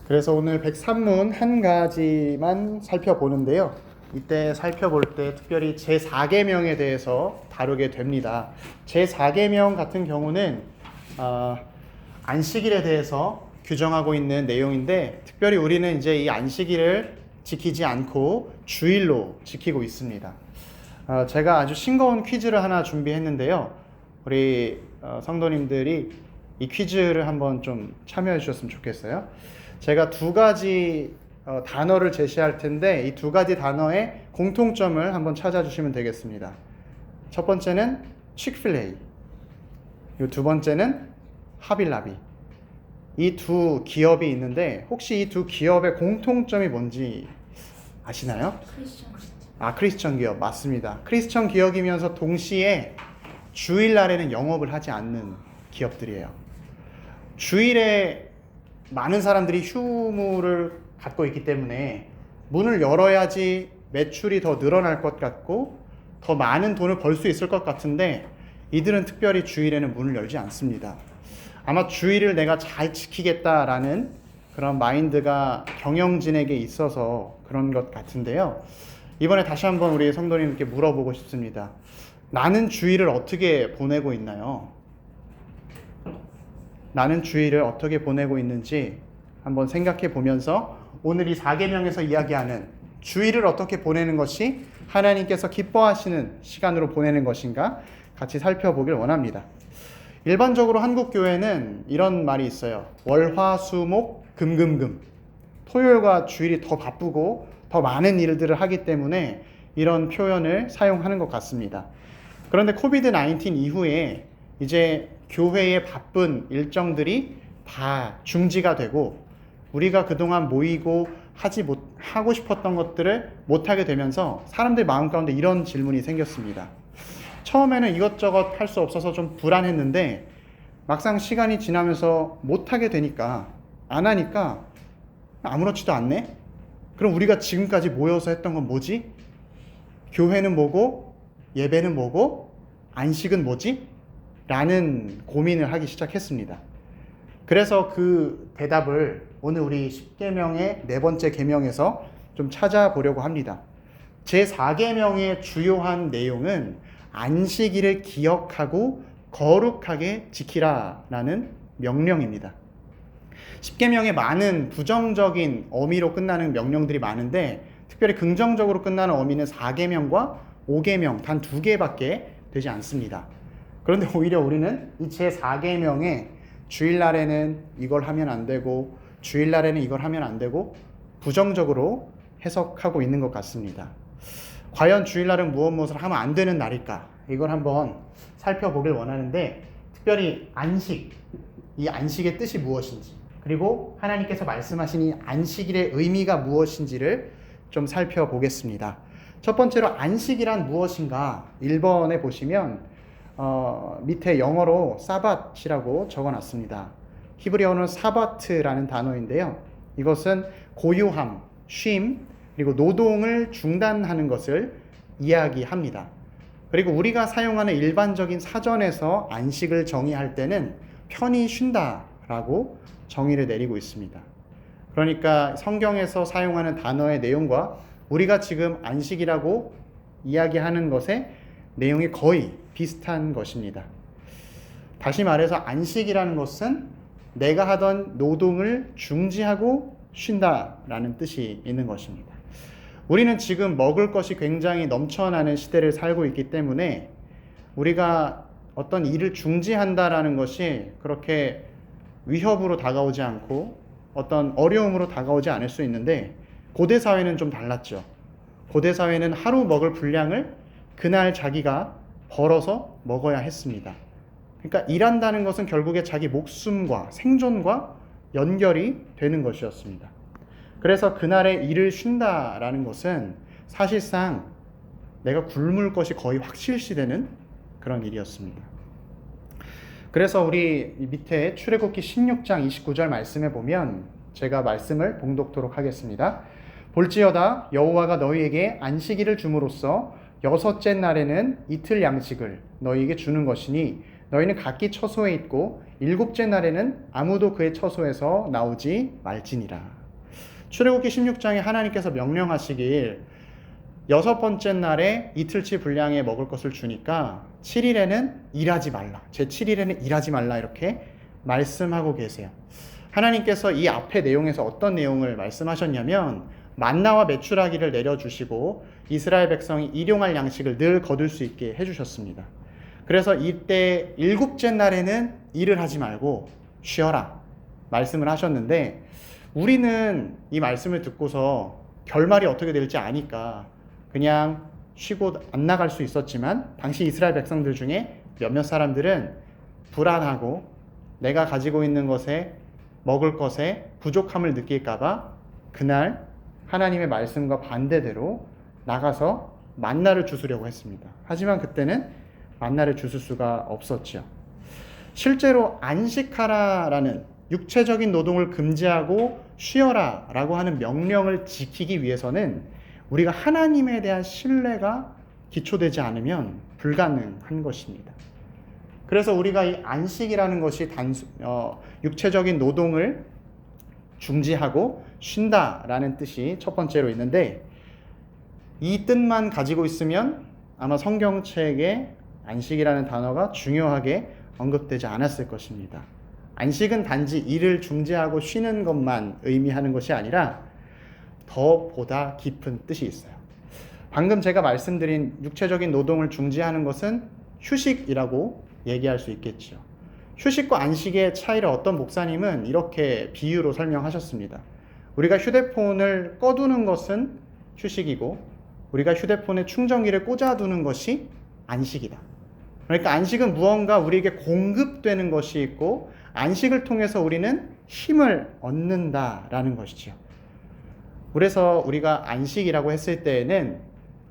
그래서 오늘 103문 한 가지만 살펴보는데요. 이때 살펴볼 때 특별히 제4계명에 대해서 다루게 됩니다. 제4계명 같은 경우는 안식일에 대해서 규정하고 있는 내용인데, 특별히 우리는 이제 이 안식일을 지키지 않고 주일로 지키고 있습니다. 제가 아주 싱거운 퀴즈를 하나 준비했는데요. 우리 성도님들이 이 퀴즈를 한번 좀 참여해 주셨으면 좋겠어요. 제가 두 가지 단어를 제시할 텐데, 이 두 가지 단어의 공통점을 한번 찾아주시면 되겠습니다. 첫 번째는 치크필레이, 그리고 두 번째는 하빌라비. 이 두 기업이 있는데, 혹시 이 두 기업의 공통점이 뭔지 아시나요? 크리스천 기업 맞습니다. 크리스천 기업이면서 동시에 주일날에는 영업을 하지 않는 기업들이에요. 주일에 많은 사람들이 휴무를 갖고 있기 때문에 문을 열어야지 매출이 더 늘어날 것 같고 더 많은 돈을 벌 수 있을 것 같은데, 이들은 특별히 주일에는 문을 열지 않습니다. 아마 주일을 내가 잘 지키겠다라는 그런 마인드가 경영진에게 있어서 그런 것 같은데요. 이번에 다시 한번 우리 성도님께 물어보고 싶습니다. 나는 주일을 어떻게 보내고 있나요? 나는 주일을 어떻게 보내고 있는지 한번 생각해 보면서 오늘 이 4계명에서 이야기하는 주일을 어떻게 보내는 것이 하나님께서 기뻐하시는 시간으로 보내는 것인가 같이 살펴보길 원합니다. 일반적으로 한국 교회는 이런 말이 있어요. 월화수목 금금금. 토요일과 주일이 더 바쁘고 더 많은 일들을 하기 때문에 이런 표현을 사용하는 것 같습니다. 그런데 코비드-19 이후에 이제 교회의 바쁜 일정들이 다 중지가 되고, 우리가 그동안 모이고 하고 싶었던 것들을 못하게 되면서 사람들 마음 가운데 이런 질문이 생겼습니다. 처음에는 이것저것 할 수 없어서 좀 불안했는데, 막상 시간이 지나면서 못하게 되니까, 안 하니까 아무렇지도 않네? 그럼 우리가 지금까지 모여서 했던 건 뭐지? 교회는 뭐고, 예배는 뭐고, 안식은 뭐지? 라는 고민을 하기 시작했습니다. 그래서 그 대답을 오늘 우리 10계명의 네 번째 계명에서 좀 찾아보려고 합니다. 제4계명의 주요한 내용은 안식일을 기억하고 거룩하게 지키라라는 명령입니다. 10계명에 많은 부정적인 어미로 끝나는 명령들이 많은데, 특별히 긍정적으로 끝나는 어미는 4계명과 5계명 단 2개밖에 되지 않습니다. 그런데 오히려 우리는 이 제4계명에 주일날에는 이걸 하면 안 되고 주일날에는 이걸 하면 안 되고 부정적으로 해석하고 있는 것 같습니다. 과연 주일날은 무엇을 하면 안 되는 날일까? 이걸 한번 살펴보길 원하는데, 특별히 안식, 이 안식의 뜻이 무엇인지, 그리고 하나님께서 말씀하신 이 안식일의 의미가 무엇인지를 좀 살펴보겠습니다. 첫 번째로 안식이란 무엇인가? 1번에 보시면 밑에 영어로 사밧이라고 적어놨습니다. 히브리어는 사바트라는 단어인데요. 이것은 고요함, 쉼, 그리고 노동을 중단하는 것을 이야기합니다. 그리고 우리가 사용하는 일반적인 사전에서 안식을 정의할 때는 편히 쉰다라고 정의를 내리고 있습니다. 그러니까 성경에서 사용하는 단어의 내용과 우리가 지금 안식이라고 이야기하는 것의 내용이 거의 비슷한 것입니다. 다시 말해서 안식이라는 것은 내가 하던 노동을 중지하고 쉰다라는 뜻이 있는 것입니다. 우리는 지금 먹을 것이 굉장히 넘쳐나는 시대를 살고 있기 때문에 우리가 어떤 일을 중지한다라는 것이 그렇게 위협으로 다가오지 않고 어떤 어려움으로 다가오지 않을 수 있는데, 고대 사회는 좀 달랐죠. 고대 사회는 하루 먹을 분량을 그날 자기가 벌어서 먹어야 했습니다. 그러니까 일한다는 것은 결국에 자기 목숨과 생존과 연결이 되는 것이었습니다. 그래서 그날의 일을 쉰다라는 것은 사실상 내가 굶을 것이 거의 확실시되는 그런 일이었습니다. 그래서 우리 밑에 출애굽기 16장 29절 말씀에 보면 제가 말씀을 봉독토록 하겠습니다. 볼지어다 여호와가 너희에게 안식일을 줌으로써 6째 날에는 이틀 양식을 너희에게 주는 것이니 너희는 각기 처소에 있고 일곱째 날에는 아무도 그의 처소에서 나오지 말지니라. 출애굽기 16장에 하나님께서 명령하시길 여섯 번째 날에 이틀치 분량의 먹을 것을 주니까 7일에는 일하지 말라. 제 7일에는 일하지 말라 이렇게 말씀하고 계세요. 하나님께서 이 앞의 내용에서 어떤 내용을 말씀하셨냐면 만나와 메추라기를 내려주시고 이스라엘 백성이 일용할 양식을 늘 거둘 수 있게 해주셨습니다. 그래서 이때 일곱째 날에는 일을 하지 말고 쉬어라 말씀을 하셨는데 우리는 이 말씀을 듣고서 결말이 어떻게 될지 아니까 그냥 쉬고 안 나갈 수 있었지만 당시 이스라엘 백성들 중에 몇몇 사람들은 불안하고 내가 가지고 있는 것에 먹을 것에 부족함을 느낄까봐 그날 하나님의 말씀과 반대대로 나가서 만나를 주스려고 했습니다. 하지만 그때는 만나를 주술 수가 없었죠. 실제로 안식하라라는 육체적인 노동을 금지하고 쉬어라 라고 하는 명령을 지키기 위해서는 우리가 하나님에 대한 신뢰가 기초되지 않으면 불가능한 것입니다. 그래서 우리가 이 안식이라는 것이 육체적인 노동을 중지하고 쉰다라는 뜻이 첫 번째로 있는데 이 뜻만 가지고 있으면 아마 성경책에 안식이라는 단어가 중요하게 언급되지 않았을 것입니다. 안식은 단지 일을 중지하고 쉬는 것만 의미하는 것이 아니라 더 보다 깊은 뜻이 있어요. 방금 제가 말씀드린 육체적인 노동을 중지하는 것은 휴식이라고 얘기할 수 있겠죠. 휴식과 안식의 차이를 어떤 목사님은 이렇게 비유로 설명하셨습니다. 우리가 휴대폰을 꺼두는 것은 휴식이고 우리가 휴대폰에 충전기를 꽂아두는 것이 안식이다. 그러니까 안식은 무언가 우리에게 공급되는 것이 있고 안식을 통해서 우리는 힘을 얻는다라는 것이죠. 그래서 우리가 안식이라고 했을 때에는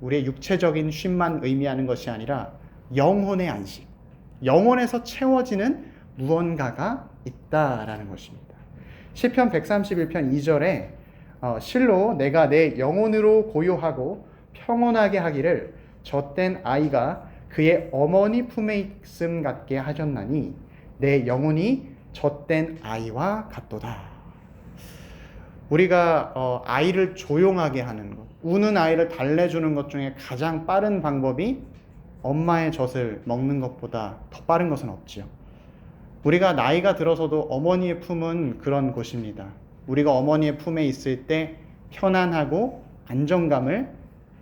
우리의 육체적인 쉼만 의미하는 것이 아니라 영혼의 안식, 영혼에서 채워지는 무언가가 있다라는 것입니다. 시편 131편 2절에 실로 내가 내 영혼으로 고요하고 평온하게 하기를 젖된 아이가 그의 어머니 품에 있음 같게 하셨나니 내 영혼이 젖된 아이와 같도다. 우리가 아이를 조용하게 하는 것, 우는 아이를 달래주는 것 중에 가장 빠른 방법이 엄마의 젖을 먹는 것보다 더 빠른 것은 없지요. 우리가 나이가 들어서도 어머니의 품은 그런 곳입니다. 우리가 어머니의 품에 있을 때 편안하고 안정감을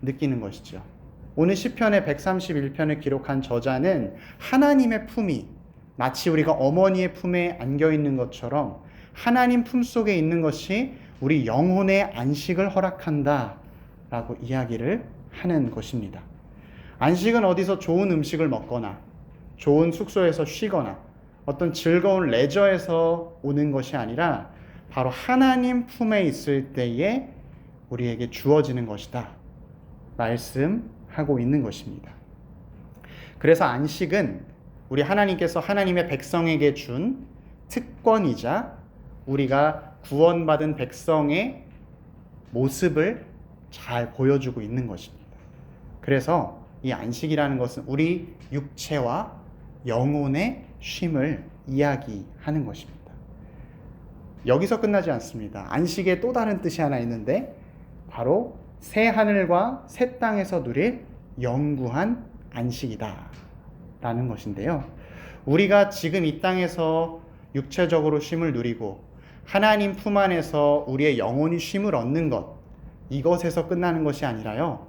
느끼는 것이죠. 오늘 시편의 131편을 기록한 저자는 하나님의 품이 마치 우리가 어머니의 품에 안겨 있는 것처럼 하나님 품 속에 있는 것이 우리 영혼의 안식을 허락한다 라고 이야기를 하는 것입니다. 안식은 어디서 좋은 음식을 먹거나 좋은 숙소에서 쉬거나 어떤 즐거운 레저에서 오는 것이 아니라 바로 하나님 품에 있을 때에 우리에게 주어지는 것이다 말씀하고 있는 것입니다. 그래서 안식은 우리 하나님께서 하나님의 백성에게 준 특권이자 우리가 구원받은 백성의 모습을 잘 보여주고 있는 것입니다. 그래서 이 안식이라는 것은 우리 육체와 영혼의 쉼을 이야기하는 것입니다. 여기서 끝나지 않습니다. 안식에 또 다른 뜻이 하나 있는데 바로 새 하늘과 새 땅에서 누릴 영구한 안식이다 라는 것인데요. 우리가 지금 이 땅에서 육체적으로 쉼을 누리고 하나님 품 안에서 우리의 영혼이 쉼을 얻는 것, 이것에서 끝나는 것이 아니라요,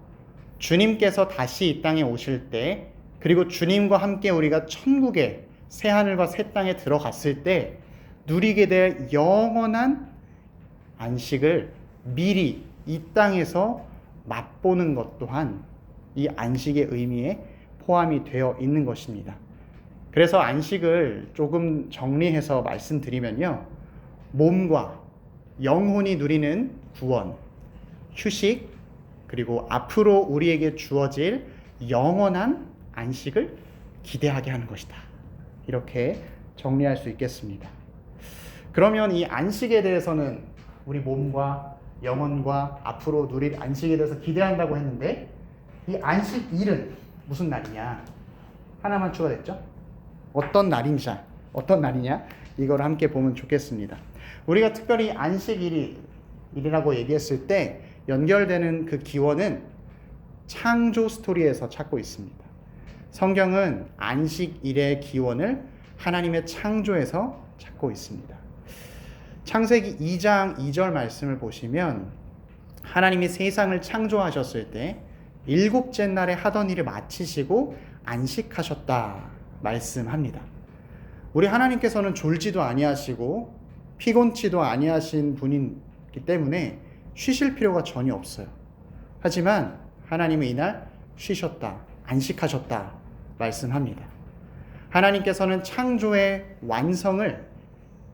주님께서 다시 이 땅에 오실 때, 그리고 주님과 함께 우리가 천국의 새 하늘과 새 땅에 들어갔을 때 누리게 될 영원한 안식을 미리 이 땅에서 맛보는 것 또한 이 안식의 의미에 포함이 되어 있는 것입니다. 그래서 안식을 조금 정리해서 말씀드리면요, 몸과 영혼이 누리는 구원, 휴식, 그리고 앞으로 우리에게 주어질 영원한 안식을 기대하게 하는 것이다. 이렇게 정리할 수 있겠습니다. 그러면 이 안식에 대해서는 우리 몸과 영혼과 앞으로 누릴 안식에 대해서 기대한다고 했는데 이 안식일은 무슨 날이냐? 하나만 추가됐죠? 어떤 날이냐? 이걸 함께 보면 좋겠습니다. 우리가 특별히 안식일이라고 얘기했을 때 연결되는 그 기원은 창조 스토리에서 찾고 있습니다. 성경은 안식일의 기원을 하나님의 창조에서 찾고 있습니다. 창세기 2장 2절 말씀을 보시면 하나님이 세상을 창조하셨을 때 일곱째 날에 하던 일을 마치시고 안식하셨다 말씀합니다. 우리 하나님께서는 졸지도 아니하시고 피곤치도 아니하신 분이기 때문에 쉬실 필요가 전혀 없어요. 하지만 하나님은 이날 쉬셨다, 안식하셨다 말씀합니다. 하나님께서는 창조의 완성을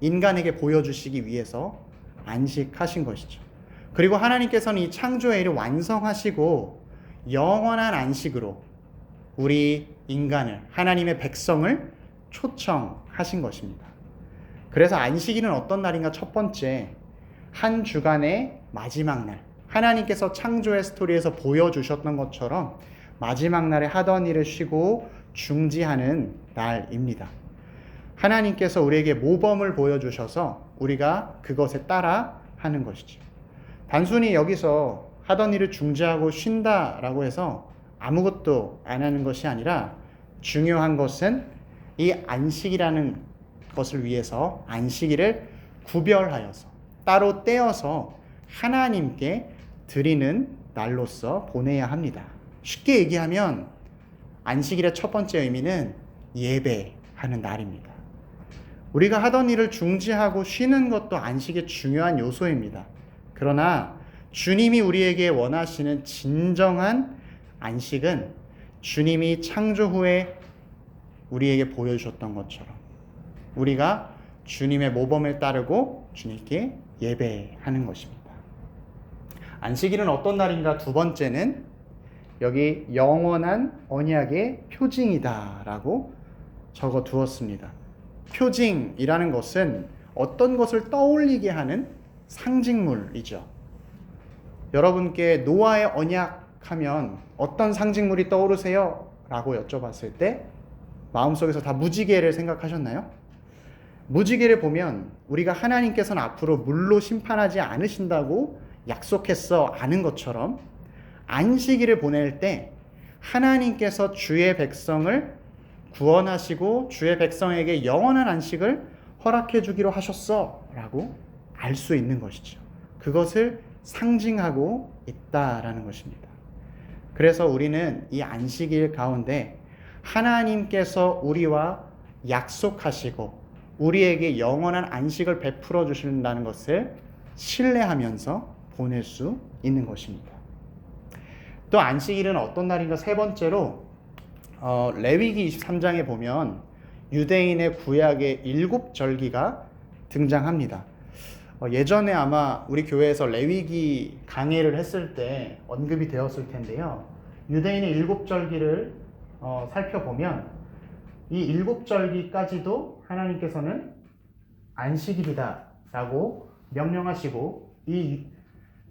인간에게 보여주시기 위해서 안식하신 것이죠. 그리고 하나님께서는 이 창조의 일을 완성하시고 영원한 안식으로 우리 인간을, 하나님의 백성을 초청하신 것입니다. 그래서 안식일은 어떤 날인가? 첫 번째, 한 주간의 마지막 날, 하나님께서 창조의 스토리에서 보여주셨던 것처럼 마지막 날에 하던 일을 쉬고 중지하는 날입니다. 하나님께서 우리에게 모범을 보여주셔서 우리가 그것에 따라 하는 것이죠. 단순히 여기서 하던 일을 중지하고 쉰다라고 해서 아무것도 안 하는 것이 아니라 중요한 것은 이 안식이라는 것을 위해서 안식일을 구별하여서 따로 떼어서 하나님께 드리는 날로서 보내야 합니다. 쉽게 얘기하면 안식일의 첫 번째 의미는 예배하는 날입니다. 우리가 하던 일을 중지하고 쉬는 것도 안식의 중요한 요소입니다. 그러나 주님이 우리에게 원하시는 진정한 안식은 주님이 창조 후에 우리에게 보여주셨던 것처럼 우리가 주님의 모범을 따르고 주님께 예배하는 것입니다. 안식일은 어떤 날인가? 두 번째는 여기 영원한 언약의 표징이다라고 적어 두었습니다. 표징이라는 것은 어떤 것을 떠올리게 하는 상징물이죠. 여러분께 노아의 언약하면 어떤 상징물이 떠오르세요? 라고 여쭤봤을 때 마음속에서 다 무지개를 생각하셨나요? 무지개를 보면 우리가 하나님께서는 앞으로 물로 심판하지 않으신다고 약속했어 아는 것처럼 안식일을 보낼 때 하나님께서 주의 백성을 구원하시고 주의 백성에게 영원한 안식을 허락해 주기로 하셨어 라고 알 수 있는 것이죠. 그것을 상징하고 있다라는 것입니다. 그래서 우리는 이 안식일 가운데 하나님께서 우리와 약속하시고 우리에게 영원한 안식을 베풀어 주신다는 것을 신뢰하면서 보낼 수 있는 것입니다. 또 안식일은 어떤 날인가? 세 번째로 레위기 23장에 보면 유대인의 구약의 7절기가 등장합니다. 예전에 아마 우리 교회에서 레위기 강해를 했을 때 언급이 되었을 텐데요. 유대인의 7절기를 살펴보면 이 7절기까지도 하나님께서는 안식일이다 라고 명령하시고 이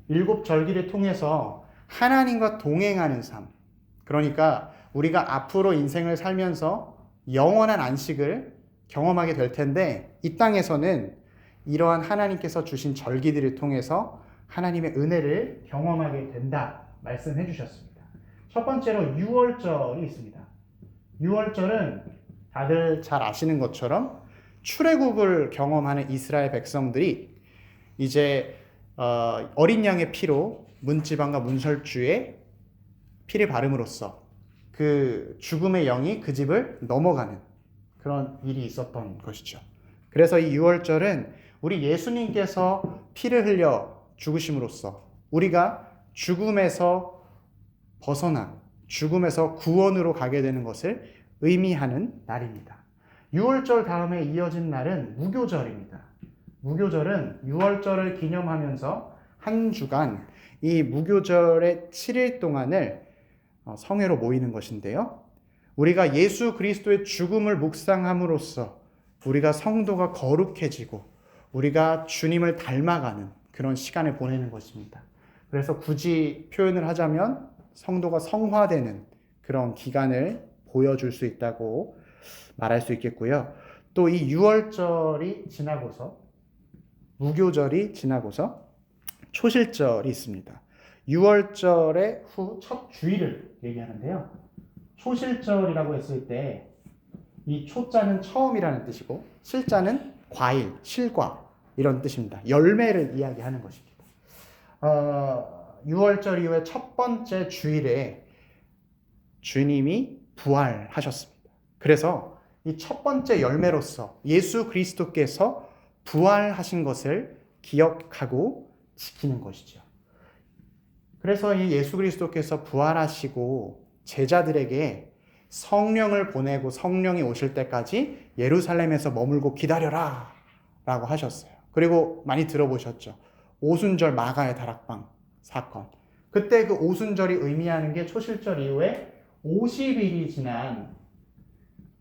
7절기를 통해서 하나님과 동행하는 삶, 그러니까 우리가 앞으로 인생을 살면서 영원한 안식을 경험하게 될 텐데 이 땅에서는 이러한 하나님께서 주신 절기들을 통해서 하나님의 은혜를 경험하게 된다 말씀해 주셨습니다. 첫 번째로 유월절이 있습니다. 유월절은 다들 잘 아시는 것처럼 출애굽을 경험하는 이스라엘 백성들이 이제 어린 양의 피로 문지방과 문설주에 피를 바름으로써 그 죽음의 영이 그 집을 넘어가는 그런 일이 있었던 것이죠. 그래서 이 유월절은 우리 예수님께서 피를 흘려 죽으심으로써 우리가 죽음에서 벗어나 죽음에서 구원으로 가게 되는 것을 의미하는 날입니다. 유월절 다음에 이어진 날은 무교절입니다. 무교절은 유월절을 기념하면서 한 주간 이 무교절의 7일 동안을 성회로 모이는 것인데요. 우리가 예수 그리스도의 죽음을 묵상함으로써 우리가 성도가 거룩해지고 우리가 주님을 닮아가는 그런 시간을 보내는 것입니다. 그래서 굳이 표현을 하자면 성도가 성화되는 그런 기간을 보여줄 수 있다고 말할 수 있겠고요. 또 이 유월절이 지나고서 무교절이 지나고서 초실절이 있습니다. 유월절의 후 첫 주일을 얘기하는데요. 초실절이라고 했을 때 이 초자는 처음이라는 뜻이고 실자는 과일, 실과 이런 뜻입니다. 열매를 이야기하는 것입니다. 6월절 이후에 첫 번째 주일에 주님이 부활하셨습니다. 그래서 이 첫 번째 열매로서 예수 그리스도께서 부활하신 것을 기억하고 지키는 것이죠. 그래서 이 예수 그리스도께서 부활하시고 제자들에게 성령을 보내고 성령이 오실 때까지 예루살렘에서 머물고 기다려라 라고 하셨어요. 그리고 많이 들어보셨죠. 오순절 마가의 다락방 사건. 그때 그 오순절이 의미하는 게 초실절 이후에 50일이 지난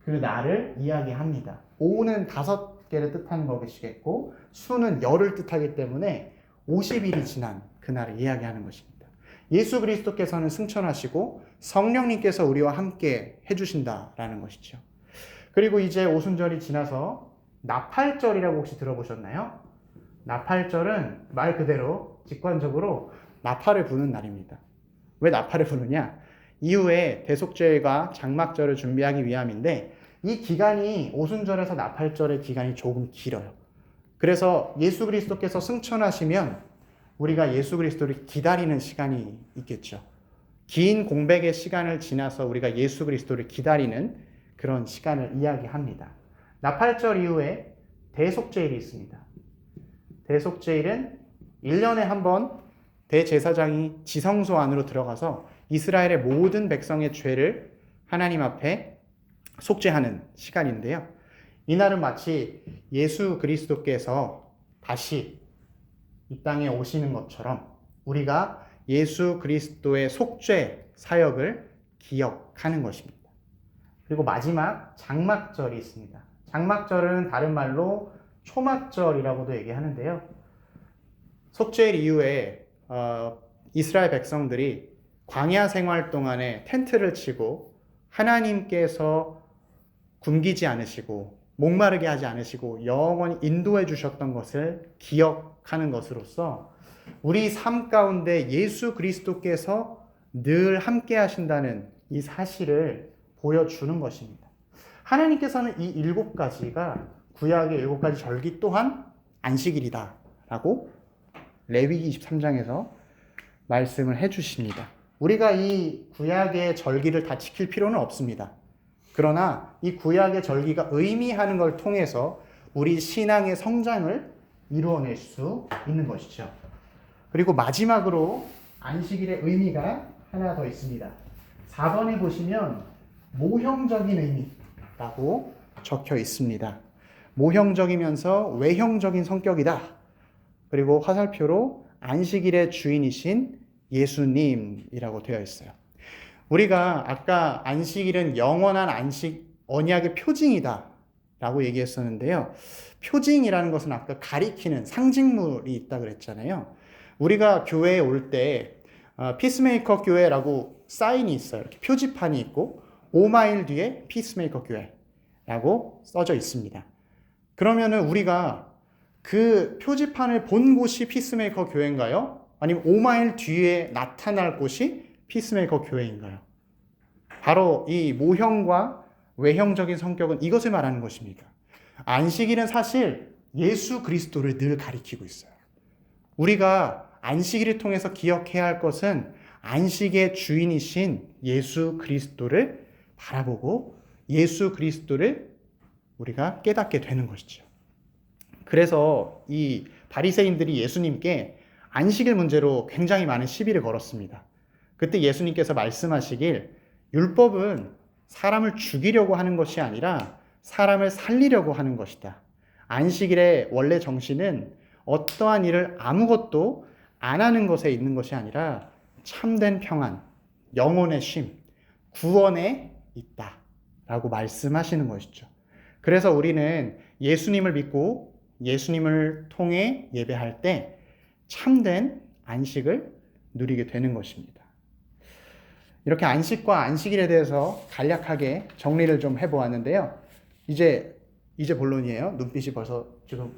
그 날을 이야기합니다. 오는 5개를 뜻하는 것이겠고 수는 열을 뜻하기 때문에 50일이 지난 그날을 이야기하는 것입니다. 예수 그리스도께서는 승천하시고 성령님께서 우리와 함께 해주신다라는 것이죠. 그리고 이제 오순절이 지나서 나팔절이라고 혹시 들어보셨나요? 나팔절은 말 그대로 직관적으로 나팔을 부는 날입니다. 왜 나팔을 부느냐? 이후에 대속죄일과 장막절을 준비하기 위함인데 이 기간이 오순절에서 나팔절의 기간이 조금 길어요. 그래서 예수 그리스도께서 승천하시면 우리가 예수 그리스도를 기다리는 시간이 있겠죠. 긴 공백의 시간을 지나서 우리가 예수 그리스도를 기다리는 그런 시간을 이야기합니다. 나팔절 이후에 대속죄일이 있습니다. 대속죄일은 1년에 한 번 대제사장이 지성소 안으로 들어가서 이스라엘의 모든 백성의 죄를 하나님 앞에 속죄하는 시간인데요. 이날은 마치 예수 그리스도께서 다시 이 땅에 오시는 것처럼 우리가 예수 그리스도의 속죄 사역을 기억하는 것입니다. 그리고 마지막 장막절이 있습니다. 장막절은 다른 말로 초막절이라고도 얘기하는데요. 속죄일 이후에 이스라엘 백성들이 광야 생활 동안에 텐트를 치고 하나님께서 굶기지 않으시고 목마르게 하지 않으시고 영원히 인도해 주셨던 것을 기억하는 것으로서 우리 삶 가운데 예수 그리스도께서 늘 함께 하신다는 이 사실을 보여주는 것입니다. 하나님께서는 이 7가지가 구약의 7가지 절기 또한 안식일이다 라고 레위기 23장에서 말씀을 해주십니다. 우리가 이 구약의 절기를 다 지킬 필요는 없습니다. 그러나 이 구약의 절기가 의미하는 걸 통해서 우리 신앙의 성장을 이루어낼 수 있는 것이죠. 그리고 마지막으로 안식일의 의미가 하나 더 있습니다. 4번에 보시면 모형적인 의미라고 적혀 있습니다. 모형적이면서 외형적인 성격이다. 그리고 화살표로 안식일의 주인이신 예수님이라고 되어 있어요. 우리가 아까 안식일은 영원한 안식 언약의 표징이다 라고 얘기했었는데요. 표징이라는 것은 아까 가리키는 상징물이 있다 그랬잖아요. 우리가 교회에 올 때 피스메이커 교회라고 사인이 있어요. 이렇게 표지판이 있고 5마일 뒤에 피스메이커 교회라고 써져 있습니다. 그러면은 우리가 그 표지판을 본 곳이 피스메이커 교회인가요? 아니면 5마일 뒤에 나타날 곳이 피스메이커 교회인가요? 바로 이 모형과 외형적인 성격은 이것을 말하는 것입니다. 안식일은 사실 예수 그리스도를 늘 가리키고 있어요. 우리가 안식일을 통해서 기억해야 할 것은 안식의 주인이신 예수 그리스도를 바라보고 예수 그리스도를 우리가 깨닫게 되는 것이죠. 그래서 이 바리새인들이 예수님께 안식일 문제로 굉장히 많은 시비를 걸었습니다. 그때 예수님께서 말씀하시길 율법은 사람을 죽이려고 하는 것이 아니라 사람을 살리려고 하는 것이다. 안식일의 원래 정신은 어떠한 일을 아무것도 안 하는 것에 있는 것이 아니라 참된 평안, 영혼의 쉼, 구원에 있다 라고 말씀하시는 것이죠. 그래서 우리는 예수님을 믿고 예수님을 통해 예배할 때 참된 안식을 누리게 되는 것입니다. 이렇게 안식과 안식일에 대해서 간략하게 정리를 좀 해보았는데요. 이제 본론이에요. 눈빛이 벌써 지금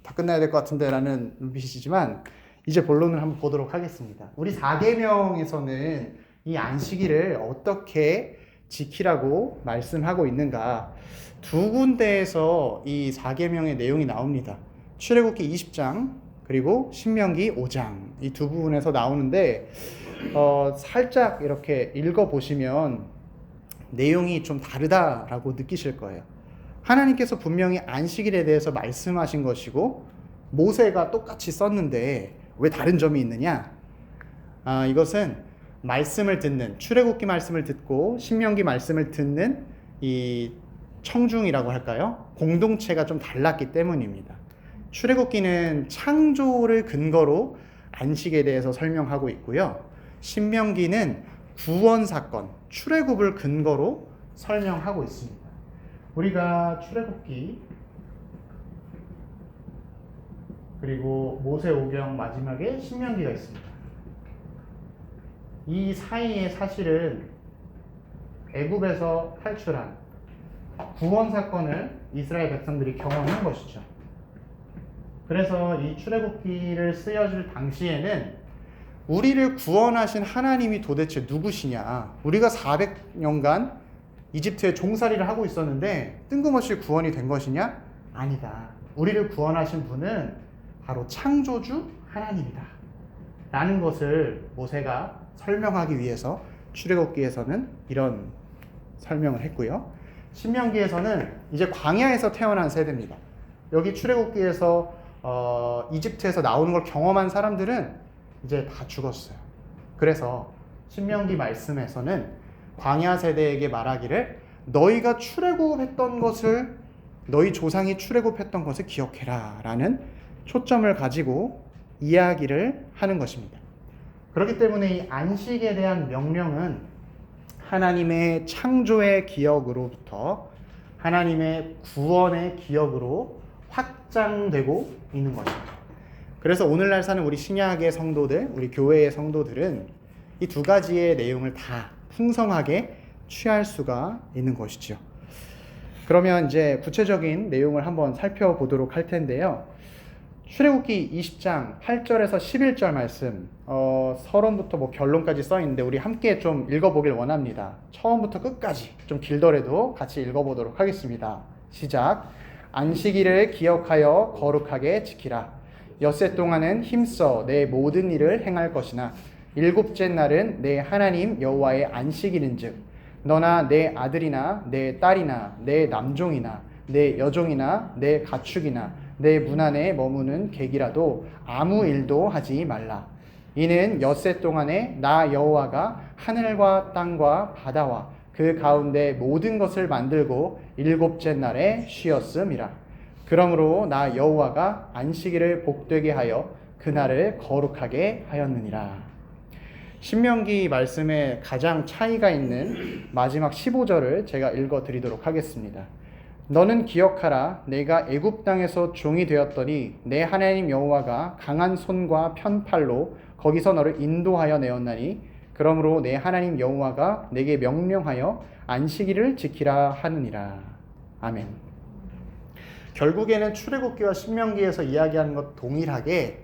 다 끝나야 될 것 같은데 라는 눈빛이지만 이제 본론을 한번 보도록 하겠습니다. 우리 4계명에서는 이 안식일을 어떻게 지키라고 말씀하고 있는가, 두 군데에서 이 4계명의 내용이 나옵니다. 출애굽기 20장 그리고 신명기 5장 이 두 부분에서 나오는데 살짝 이렇게 읽어보시면 내용이 좀 다르다라고 느끼실 거예요. 하나님께서 분명히 안식일에 대해서 말씀하신 것이고 모세가 똑같이 썼는데 왜 다른 점이 있느냐? 이것은 말씀을 듣는, 출애굽기 말씀을 듣고 신명기 말씀을 듣는 이 청중이라고 할까요? 공동체가 좀 달랐기 때문입니다. 출애굽기는 창조를 근거로 안식에 대해서 설명하고 있고요. 신명기는 구원 사건, 출애굽을 근거로 설명하고 있습니다. 우리가 출애굽기 그리고 모세오경 마지막에 신명기가 있습니다. 이 사이에 사실은 애굽에서 탈출한 구원 사건을 이스라엘 백성들이 경험한 것이죠. 그래서 이 출애굽기를 쓰여질 당시에는 우리를 구원하신 하나님이 도대체 누구시냐? 우리가 400년간 이집트에 종살이를 하고 있었는데 뜬금없이 구원이 된 것이냐? 아니다. 우리를 구원하신 분은 바로 창조주 하나님이다 라는 것을 모세가 설명하기 위해서 출애굽기에서는 이런 설명을 했고요. 신명기에서는 이제 광야에서 태어난 세대입니다. 여기 출애굽기에서 이집트에서 나오는 걸 경험한 사람들은 이제 다 죽었어요. 그래서 신명기 말씀에서는 광야 세대에게 말하기를 너희가 출애굽했던 것을, 너희 조상이 출애굽했던 것을 기억해라 라는 초점을 가지고 이야기를 하는 것입니다. 그렇기 때문에 이 안식에 대한 명령은 하나님의 창조의 기억으로부터 하나님의 구원의 기억으로 확장되고 있는 것입니다. 그래서 오늘날 사는 우리 신약의 성도들, 우리 교회의 성도들은 이 두 가지의 내용을 다 풍성하게 취할 수가 있는 것이죠. 그러면 이제 구체적인 내용을 한번 살펴보도록 할 텐데요. 출애굽기 20장 8절에서 11절 말씀, 서론부터 뭐 결론까지 써 있는데 우리 함께 좀 읽어보길 원합니다. 처음부터 끝까지 좀 길더라도 같이 읽어보도록 하겠습니다. 시작. 안식일을 기억하여 거룩하게 지키라. 엿새 동안은 힘써 내 모든 일을 행할 것이나 일곱째 날은 내 하나님 여호와의 안식일인즉 너나 내 아들이나 내 딸이나 내 남종이나 내 여종이나 내 가축이나 내 문 안에 머무는 객이라도 아무 일도 하지 말라. 이는 엿새 동안에 나 여호와가 하늘과 땅과 바다와 그 가운데 모든 것을 만들고 일곱째 날에 쉬었음이라. 그러므로 나 여호와가 안식일을 복되게 하여 그날을 거룩하게 하였느니라. 신명기 말씀에 가장 차이가 있는 마지막 15절을 제가 읽어드리도록 하겠습니다. 너는 기억하라. 내가 애굽 땅에서 종이 되었더니 내 하나님 여호와가 강한 손과 편팔로 거기서 너를 인도하여 내었나니 그러므로 내 하나님 여호와가 내게 명령하여 안식일을 지키라 하느니라. 아멘. 결국에는 출애굽기와 신명기에서 이야기하는 것 동일하게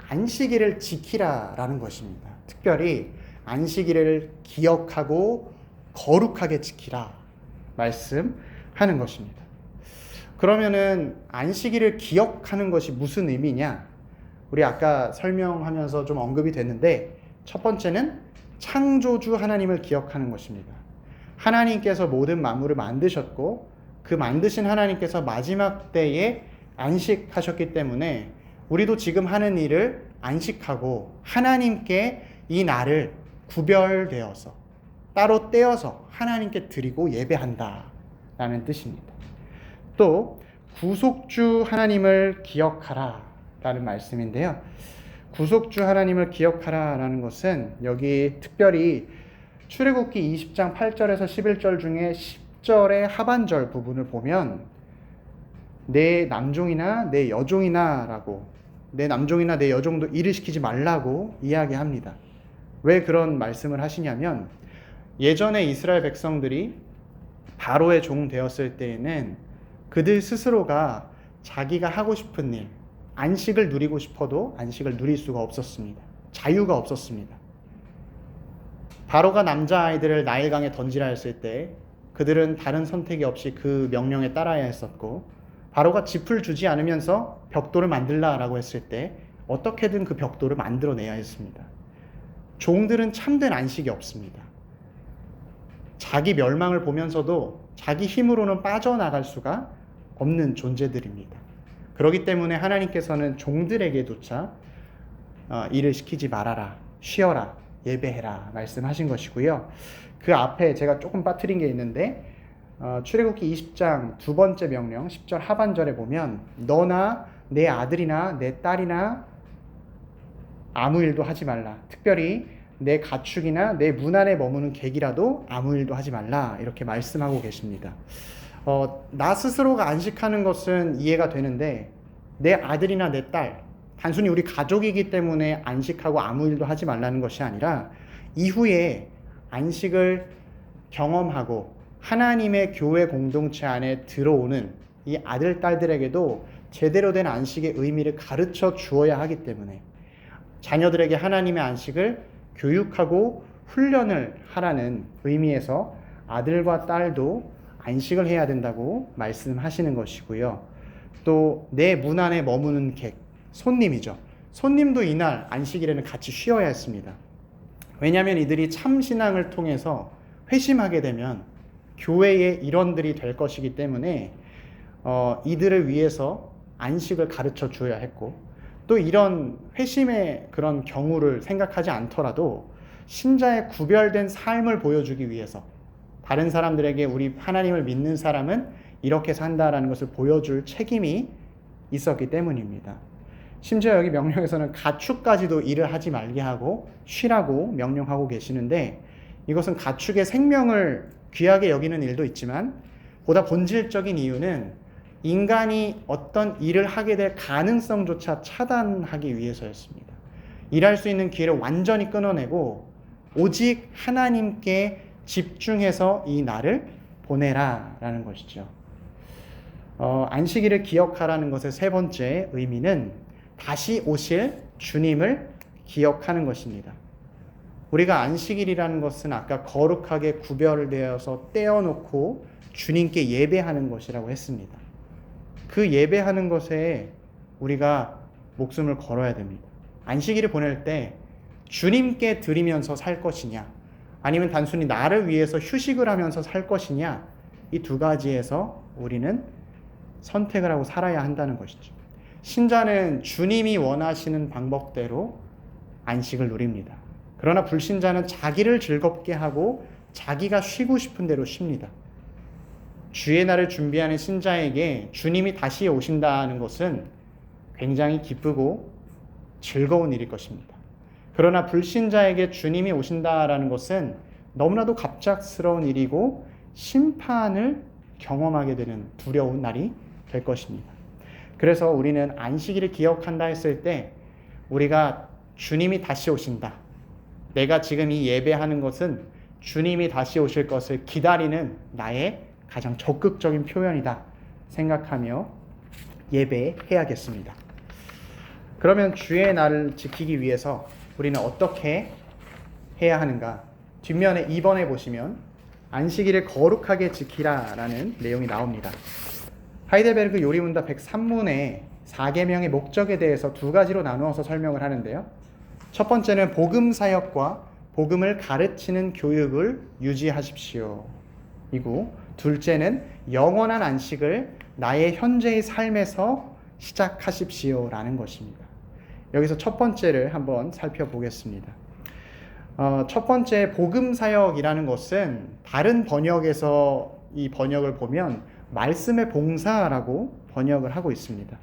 안식일을 지키라라는 것입니다. 특별히 안식일을 기억하고 거룩하게 지키라 말씀하는 것입니다. 그러면은 안식일을 기억하는 것이 무슨 의미냐? 우리 아까 설명하면서 좀 언급이 됐는데 첫 번째는 창조주 하나님을 기억하는 것입니다. 하나님께서 모든 만물을 만드셨고 그 만드신 하나님께서 마지막 때에 안식하셨기 때문에 우리도 지금 하는 일을 안식하고 하나님께 이 날을 구별되어서 따로 떼어서 하나님께 드리고 예배한다 라는 뜻입니다. 또 구속주 하나님을 기억하라 라는 말씀인데요. 구속주 하나님을 기억하라 라는 것은 여기 특별히 출애굽기 20장 8절에서 11절 중에 10절의 하반절 부분을 보면 내 남종이나 내 여종이나 라고, 내 남종이나 내 여종도 일을 시키지 말라고 이야기합니다. 왜 그런 말씀을 하시냐면 예전에 이스라엘 백성들이 바로의 종 되었을 때에는 그들 스스로가 자기가 하고 싶은 일, 안식을 누리고 싶어도 안식을 누릴 수가 없었습니다. 자유가 없었습니다. 바로가 남자아이들을 나일강에 던지라 했을 때 그들은 다른 선택이 없이 그 명령에 따라야 했었고, 바로가 짚을 주지 않으면서 벽돌을 만들라라고 했을 때 어떻게든 그 벽돌을 만들어내야 했습니다. 종들은 참된 안식이 없습니다. 자기 멸망을 보면서도 자기 힘으로는 빠져나갈 수가 없는 존재들입니다. 그렇기 때문에 하나님께서는 종들에게조차 일을 시키지 말아라, 쉬어라, 예배해라 말씀하신 것이고요. 그 앞에 제가 조금 빠뜨린 게 있는데 출애굽기 20장 두 번째 명령 10절 하반절에 보면 너나 내 아들이나 내 딸이나 아무 일도 하지 말라. 특별히 내 가축이나 내 문 안에 머무는 객이라도 아무 일도 하지 말라. 이렇게 말씀하고 계십니다. 나 스스로가 안식하는 것은 이해가 되는데 내 아들이나 내 딸, 단순히 우리 가족이기 때문에 안식하고 아무 일도 하지 말라는 것이 아니라 이후에 안식을 경험하고 하나님의 교회 공동체 안에 들어오는 이 아들, 딸들에게도 제대로 된 안식의 의미를 가르쳐 주어야 하기 때문에 자녀들에게 하나님의 안식을 교육하고 훈련을 하라는 의미에서 아들과 딸도 안식을 해야 된다고 말씀하시는 것이고요. 또 내 문 안에 머무는 객, 손님이죠. 손님도 이날 안식일에는 같이 쉬어야 했습니다. 왜냐하면 이들이 참신앙을 통해서 회심하게 되면 교회의 일원들이 될 것이기 때문에 이들을 위해서 안식을 가르쳐 주어야 했고, 또 이런 회심의 그런 경우를 생각하지 않더라도 신자의 구별된 삶을 보여주기 위해서 다른 사람들에게 우리 하나님을 믿는 사람은 이렇게 산다라는 것을 보여줄 책임이 있었기 때문입니다. 심지어 여기 명령에서는 가축까지도 일을 하지 말게 하고 쉬라고 명령하고 계시는데, 이것은 가축의 생명을 귀하게 여기는 일도 있지만 보다 본질적인 이유는 인간이 어떤 일을 하게 될 가능성조차 차단하기 위해서였습니다. 일할 수 있는 기회를 완전히 끊어내고 오직 하나님께 집중해서 이 날을 보내라라는 것이죠. 안식일을 기억하라는 것의 세 번째 의미는 다시 오실 주님을 기억하는 것입니다. 우리가 안식일이라는 것은 아까 거룩하게 구별되어서 떼어놓고 주님께 예배하는 것이라고 했습니다. 그 예배하는 것에 우리가 목숨을 걸어야 됩니다. 안식일을 보낼 때 주님께 드리면서 살 것이냐, 아니면 단순히 나를 위해서 휴식을 하면서 살 것이냐, 이 두 가지에서 우리는 선택을 하고 살아야 한다는 것이죠. 신자는 주님이 원하시는 방법대로 안식을 누립니다. 그러나 불신자는 자기를 즐겁게 하고 자기가 쉬고 싶은 대로 쉽니다. 주의 날을 준비하는 신자에게 주님이 다시 오신다는 것은 굉장히 기쁘고 즐거운 일일 것입니다. 그러나 불신자에게 주님이 오신다라는 것은 너무나도 갑작스러운 일이고 심판을 경험하게 되는 두려운 날이 될 것입니다. 그래서 우리는 안식일을 기억한다 했을 때 우리가 주님이 다시 오신다, 내가 지금 이 예배하는 것은 주님이 다시 오실 것을 기다리는 나의 가장 적극적인 표현이다 생각하며 예배해야겠습니다. 그러면 주의 날을 지키기 위해서 우리는 어떻게 해야 하는가? 뒷면에 2번에 보시면 안식일을 거룩하게 지키라라는 내용이 나옵니다. 하이델베르그 요리문답 103문의 4계명의 목적에 대해서 두 가지로 나누어서 설명을 하는데요. 첫 번째는 복음 사역과 복음을 가르치는 교육을 유지하십시오 이고, 둘째는 영원한 안식을 나의 현재의 삶에서 시작하십시오라는 것입니다. 여기서 첫 번째를 한번 살펴보겠습니다. 첫 번째 복음 사역이라는 것은 다른 번역에서 이 번역을 보면 말씀의 봉사라고 번역을 하고 있습니다.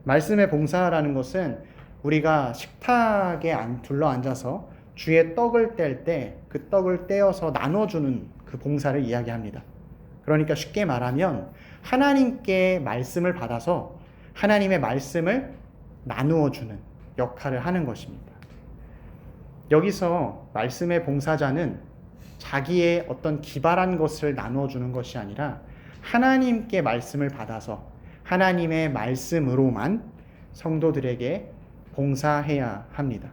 말씀의 봉사라는 것은 우리가 식탁에 둘러 앉아서 주의 떡을 뗄 때 그 떡을 떼어서 나눠주는 그 봉사를 이야기합니다. 그러니까 쉽게 말하면 하나님께 말씀을 받아서 하나님의 말씀을 나누어 주는 역할을 하는 것입니다. 여기서 말씀의 봉사자는 자기의 어떤 기발한 것을 나누어 주는 것이 아니라 하나님께 말씀을 받아서 하나님의 말씀으로만 성도들에게 봉사해야 합니다.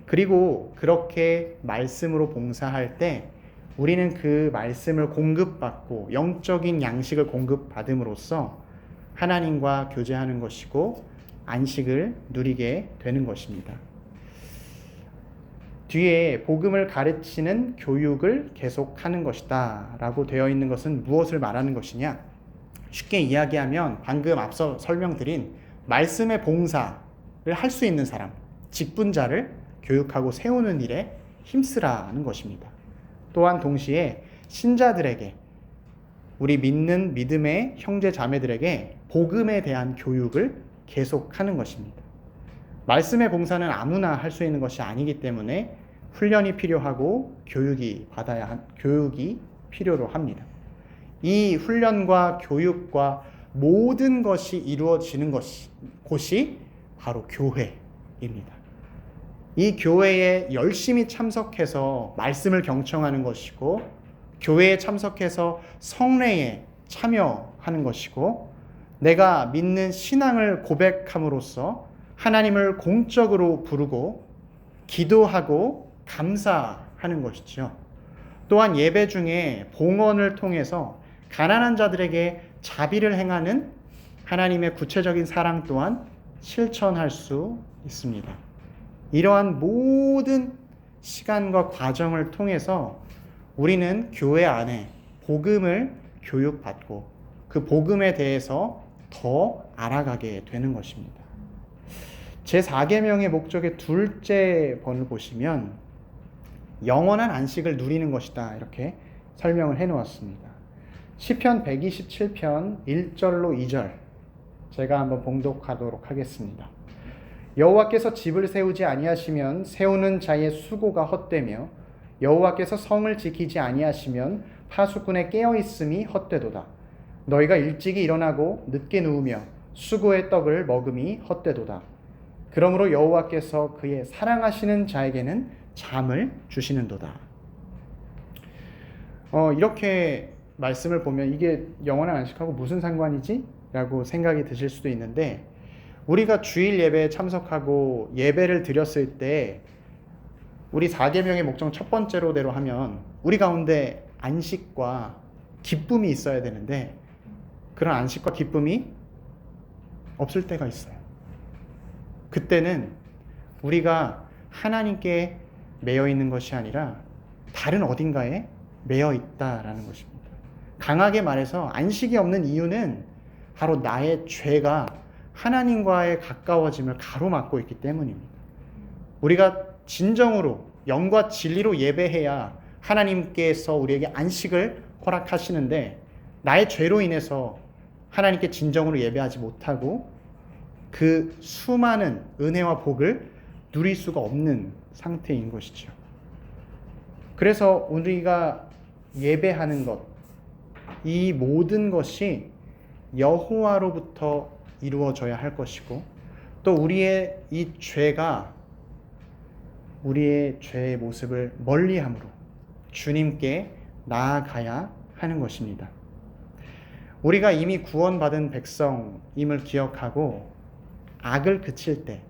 그리고 그렇게 말씀으로 봉사할 때 우리는 그 말씀을 공급받고 영적인 양식을 공급받음으로써 하나님과 교제하는 것이고 안식을 누리게 되는 것입니다. 뒤에 복음을 가르치는 교육을 계속하는 것이다 라고 되어 있는 것은 무엇을 말하는 것이냐? 쉽게 이야기하면 방금 앞서 설명드린 말씀의 봉사를 할 수 있는 사람, 직분자를 교육하고 세우는 일에 힘쓰라는 것입니다. 또한 동시에 신자들에게, 우리 믿는 믿음의 형제 자매들에게 복음에 대한 교육을 계속하는 것입니다. 말씀의 봉사는 아무나 할 수 있는 것이 아니기 때문에 훈련이 필요하고 교육이 필요로 합니다. 이 훈련과 교육과 모든 것이 이루어지는 곳이 바로 교회입니다. 이 교회에 열심히 참석해서 말씀을 경청하는 것이고, 교회에 참석해서 성례에 참여하는 것이고, 내가 믿는 신앙을 고백함으로써 하나님을 공적으로 부르고 기도하고 감사하는 것이죠. 또한 예배 중에 봉헌을 통해서 가난한 자들에게 자비를 행하는 하나님의 구체적인 사랑 또한 실천할 수 있습니다. 이러한 모든 시간과 과정을 통해서 우리는 교회 안에 복음을 교육받고 그 복음에 대해서 더 알아가게 되는 것입니다. 제4계명의 목적의 둘째 번을 보시면 영원한 안식을 누리는 것이다 이렇게 설명을 해놓았습니다. 시편 127편 1절로 2절 제가 한번 봉독하도록 하겠습니다. 여호와께서 집을 세우지 아니하시면 세우는 자의 수고가 헛되며 여호와께서 성을 지키지 아니하시면 파수꾼의 깨어있음이 헛되도다. 너희가 일찍이 일어나고 늦게 누우며 수고의 떡을 먹음이 헛되도다. 그러므로 여호와께서 그의 사랑하시는 자에게는 잠을 주시는도다. 이렇게 말씀을 보면 이게 영원한 안식하고 무슨 상관이지? 라고 생각이 드실 수도 있는데, 우리가 주일 예배에 참석하고 예배를 드렸을 때 우리 4계명의 목적 첫 번째로대로 하면 우리 가운데 안식과 기쁨이 있어야 되는데 그런 안식과 기쁨이 없을 때가 있어요. 그때는 우리가 하나님께 매여 있는 것이 아니라 다른 어딘가에 매여 있다라는 것입니다. 강하게 말해서 안식이 없는 이유는 바로 나의 죄가 하나님과의 가까워짐을 가로막고 있기 때문입니다. 우리가 진정으로 영과 진리로 예배해야 하나님께서 우리에게 안식을 허락하시는데, 나의 죄로 인해서 하나님께 진정으로 예배하지 못하고 그 수많은 은혜와 복을 누릴 수가 없는 상태인 것이죠. 그래서 우리가 예배하는 것, 이 모든 것이 여호와로부터 이루어져야 할 것이고, 또 우리의 이 죄가 우리의 죄의 모습을 멀리함으로 주님께 나아가야 하는 것입니다. 우리가 이미 구원받은 백성임을 기억하고 악을 그칠 때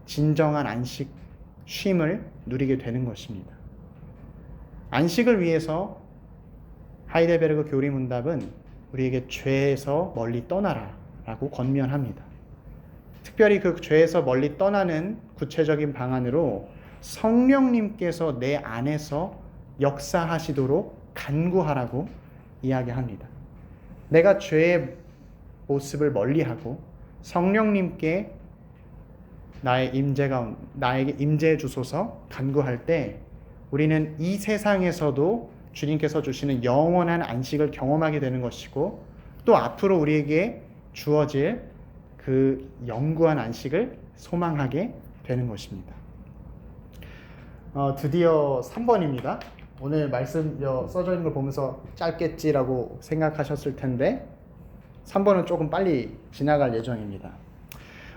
진정한 안식, 쉼을 누리게 되는 것입니다. 안식을 위해서 하이델베르그 교리문답은 우리에게 죄에서 멀리 떠나라 라고 권면합니다. 특별히 그 죄에서 멀리 떠나는 구체적인 방안으로 성령님께서 내 안에서 역사하시도록 간구하라고 이야기합니다. 내가 죄의 모습을 멀리하고 성령님께 나에게 임재해 주소서 간구할 때 우리는 이 세상에서도 주님께서 주시는 영원한 안식을 경험하게 되는 것이고, 또 앞으로 우리에게 주어질 그 영구한 안식을 소망하게 되는 것입니다. 드디어 3번입니다. 오늘 말씀 써져 있는 걸 보면서 짧겠지라고 생각하셨을 텐데 3번은 조금 빨리 지나갈 예정입니다.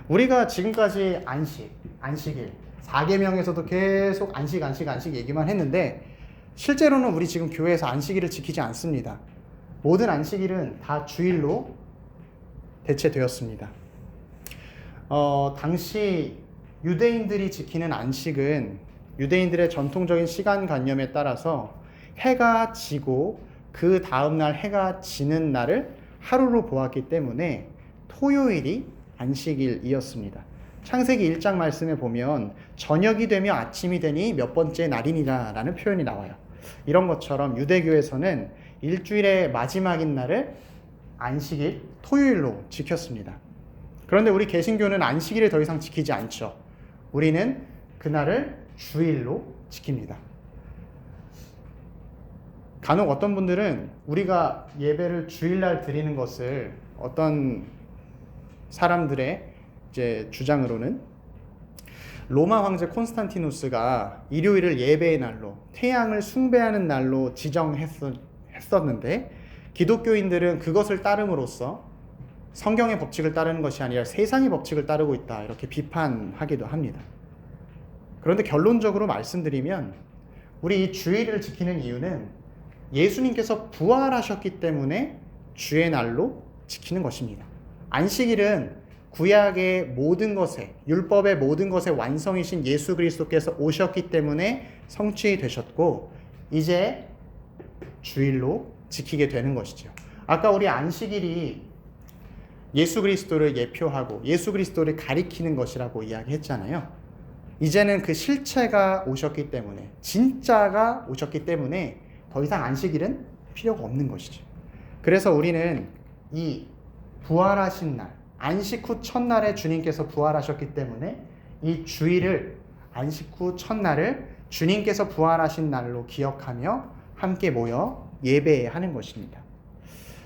우리가 지금까지 안식일 4계명에서도 계속 안식 얘기만 했는데 실제로는 우리 지금 교회에서 안식일을 지키지 않습니다. 모든 안식일은 다 주일로 대체되었습니다. 당시 유대인들이 지키는 안식은 유대인들의 전통적인 시간관념에 따라서 해가 지고 그 다음날 해가 지는 날을 하루로 보았기 때문에 토요일이 안식일이었습니다. 창세기 1장 말씀에 보면 저녁이 되며 아침이 되니 몇 번째 날이니라 라는 표현이 나와요. 이런 것처럼 유대교에서는 일주일의 마지막인 날을 안식일, 토요일로 지켰습니다. 그런데 우리 개신교는 안식일을 더 이상 지키지 않죠. 우리는 그날을 주일로 지킵니다. 간혹 어떤 분들은 우리가 예배를 주일날 드리는 것을 어떤 사람들의 이제 주장으로는 로마 황제 콘스탄티누스가 일요일을 예배의 날로, 태양을 숭배하는 날로 지정했었는데 기독교인들은 그것을 따름으로써 성경의 법칙을 따르는 것이 아니라 세상의 법칙을 따르고 있다, 이렇게 비판하기도 합니다. 그런데 결론적으로 말씀드리면 우리 이 주일을 지키는 이유는 예수님께서 부활하셨기 때문에 주의 날로 지키는 것입니다. 안식일은 구약의 모든 것에, 율법의 모든 것의 완성이신 예수 그리스도께서 오셨기 때문에 성취되셨고 이제 주일로 지키게 되는 것이죠. 아까 우리 안식일이 예수 그리스도를 예표하고 예수 그리스도를 가리키는 것이라고 이야기했잖아요. 이제는 그 실체가 오셨기 때문에, 진짜가 오셨기 때문에 더 이상 안식일은 필요가 없는 것이죠. 그래서 우리는 이 부활하신 날, 안식 후 첫날에 주님께서 부활하셨기 때문에 이 주일을, 안식 후 첫날을 주님께서 부활하신 날로 기억하며 함께 모여 예배하는 것입니다.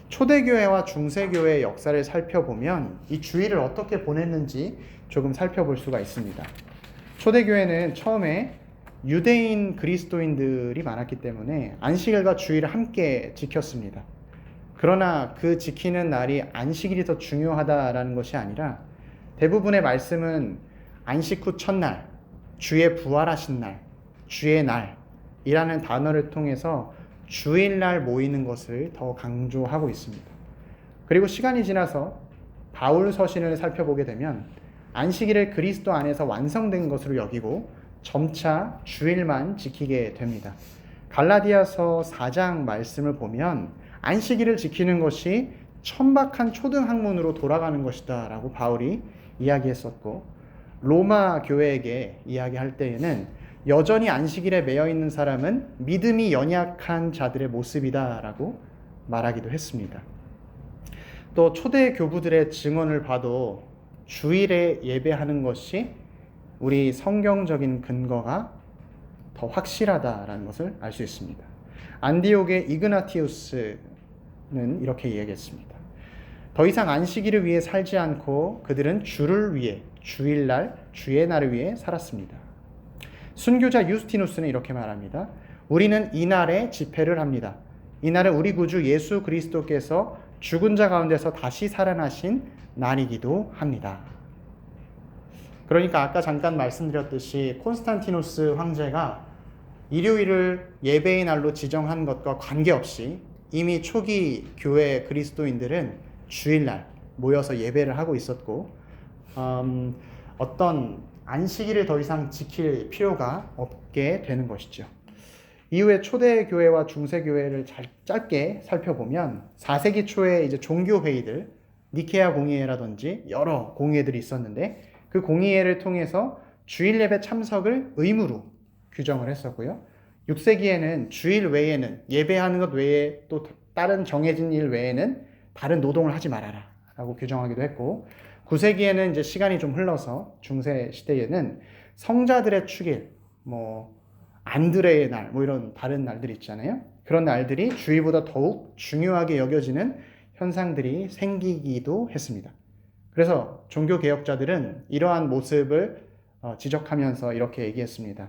초대교회와 중세교회의 역사를 살펴보면 이 주일을 어떻게 보냈는지 조금 살펴볼 수가 있습니다. 초대교회는 처음에 유대인 그리스도인들이 많았기 때문에 안식일과 주일을 함께 지켰습니다. 그러나 그 지키는 날이 안식일이 더 중요하다라는 것이 아니라 대부분의 말씀은 안식 후 첫날, 주의 부활하신 날, 주의 날이라는 단어를 통해서 주일날 모이는 것을 더 강조하고 있습니다. 그리고 시간이 지나서 바울 서신을 살펴보게 되면 안식일을 그리스도 안에서 완성된 것으로 여기고 점차 주일만 지키게 됩니다. 갈라디아서 4장 말씀을 보면 안식일을 지키는 것이 천박한 초등학문으로 돌아가는 것이다 라고 바울이 이야기했었고, 로마 교회에게 이야기할 때에는 여전히 안식일에 매여 있는 사람은 믿음이 연약한 자들의 모습이다 라고 말하기도 했습니다. 또 초대 교부들의 증언을 봐도 주일에 예배하는 것이 우리 성경적인 근거가 더 확실하다라는 것을 알 수 있습니다. 안디옥의 이그나티우스는 이렇게 이야기했습니다. 더 이상 안식일을 위해 살지 않고 그들은 주를 위해, 주일날, 주의 날을 위해 살았습니다. 순교자 유스티누스는 이렇게 말합니다. 우리는 이날에 집회를 합니다. 이날은 우리 구주 예수 그리스도께서 죽은 자 가운데서 다시 살아나신 날이기도 합니다. 그러니까 아까 잠깐 말씀드렸듯이 콘스탄티누스 황제가 일요일을 예배의 날로 지정한 것과 관계없이 이미 초기 교회 그리스도인들은 주일날 모여서 예배를 하고 있었고 어떤 안식일을 더 이상 지킬 필요가 없게 되는 것이죠. 이후에 초대교회와 중세교회를 짧게 살펴보면 4세기 초에 이제 종교회의들, 니케아 공의회라든지 여러 공의회들이 있었는데 그 공의회를 통해서 주일 예배 참석을 의무로 규정을 했었고요. 6세기에는 주일 외에는, 예배하는 것 외에 또 다른 정해진 일 외에는 다른 노동을 하지 말아라 라고 규정하기도 했고, 9세기에는 이제 시간이 좀 흘러서 중세 시대에는 성자들의 축일, 안드레의 날, 이런 다른 날들이 있잖아요. 그런 날들이 주일보다 더욱 중요하게 여겨지는 현상들이 생기기도 했습니다. 그래서 종교개혁자들은 이러한 모습을 지적하면서 이렇게 얘기했습니다.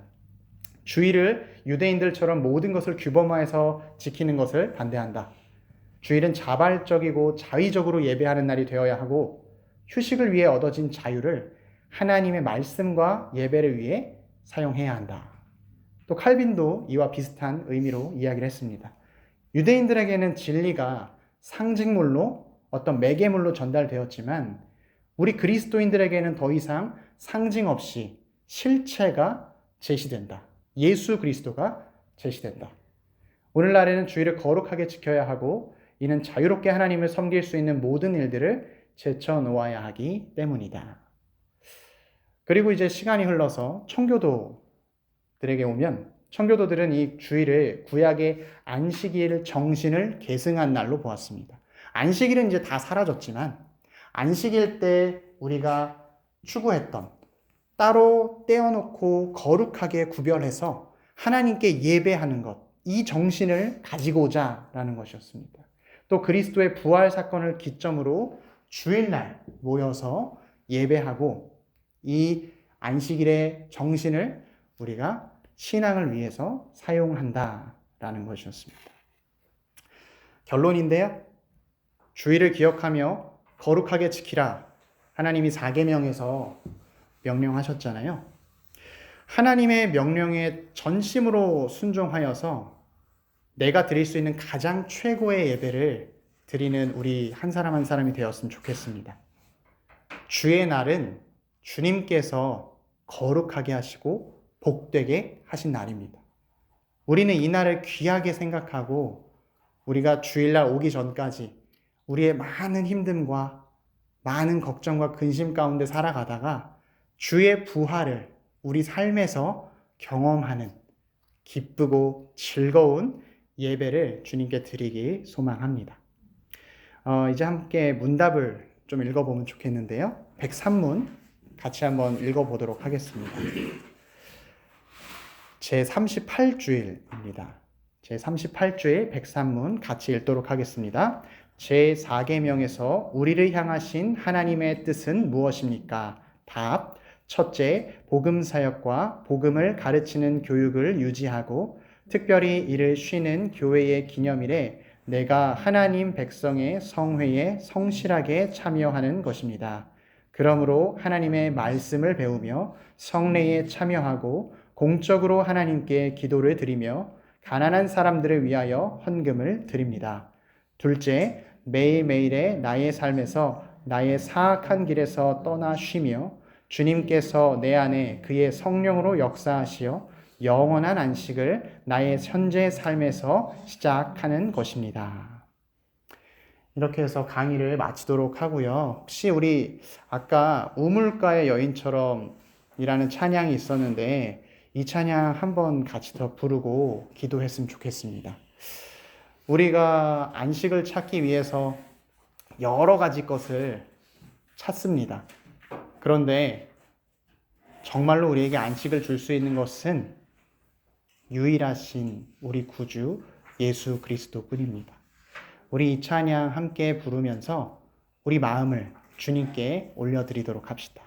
주일을 유대인들처럼 모든 것을 규범화해서 지키는 것을 반대한다. 주일은 자발적이고 자의적으로 예배하는 날이 되어야 하고 휴식을 위해 얻어진 자유를 하나님의 말씀과 예배를 위해 사용해야 한다. 또 칼빈도 이와 비슷한 의미로 이야기를 했습니다. 유대인들에게는 진리가 상징물로 어떤 매개물로 전달되었지만 우리 그리스도인들에게는 더 이상 상징 없이 실체가 제시된다. 예수 그리스도가 제시된다. 오늘날에는 주의를 거룩하게 지켜야 하고 이는 자유롭게 하나님을 섬길 수 있는 모든 일들을 제쳐놓아야 하기 때문이다. 그리고 이제 시간이 흘러서 청교도들에게 오면 청교도들은 이 주일을 구약의 안식일 정신을 계승한 날로 보았습니다. 안식일은 이제 다 사라졌지만 안식일 때 우리가 추구했던 따로 떼어놓고 거룩하게 구별해서 하나님께 예배하는 것, 이 정신을 가지고 오자라는 것이었습니다. 또 그리스도의 부활 사건을 기점으로 주일날 모여서 예배하고 이 안식일의 정신을 우리가 신앙을 위해서 사용한다라는 것이었습니다. 결론인데요. 주일을 기억하며 거룩하게 지키라. 하나님이 4계명에서 명령하셨잖아요. 하나님의 명령에 전심으로 순종하여서 내가 드릴 수 있는 가장 최고의 예배를 드리는 우리 한 사람 한 사람이 되었으면 좋겠습니다. 주의 날은 주님께서 거룩하게 하시고 복되게 하신 날입니다. 우리는 이 날을 귀하게 생각하고 우리가 주일날 오기 전까지 우리의 많은 힘듦과 많은 걱정과 근심 가운데 살아가다가 주의 부활을 우리 삶에서 경험하는 기쁘고 즐거운 예배를 주님께 드리기 소망합니다. 이제 함께 문답을 좀 읽어보면 좋겠는데요. 103문 같이 한번 읽어보도록 하겠습니다. 제38주일입니다. 제38주일 103문 같이 읽도록 하겠습니다. 제4계명에서 우리를 향하신 하나님의 뜻은 무엇입니까? 답. 첫째, 복음 사역과 복음을 가르치는 교육을 유지하고 특별히 이를 쉬는 교회의 기념일에 내가 하나님 백성의 성회에 성실하게 참여하는 것입니다. 그러므로 하나님의 말씀을 배우며 성례에 참여하고 공적으로 하나님께 기도를 드리며 가난한 사람들을 위하여 헌금을 드립니다. 둘째, 매일매일의 나의 삶에서 나의 사악한 길에서 떠나 쉬며 주님께서 내 안에 그의 성령으로 역사하시어 영원한 안식을 나의 현재 삶에서 시작하는 것입니다. 이렇게 해서 강의를 마치도록 하고요. 혹시 우리 아까 우물가의 여인처럼 이라는 찬양이 있었는데 이 찬양 한번 같이 더 부르고 기도했으면 좋겠습니다. 우리가 안식을 찾기 위해서 여러 가지 것을 찾습니다. 그런데 정말로 우리에게 안식을 줄 수 있는 것은 유일하신 우리 구주 예수 그리스도뿐입니다. 우리 이 찬양 함께 부르면서 우리 마음을 주님께 올려드리도록 합시다.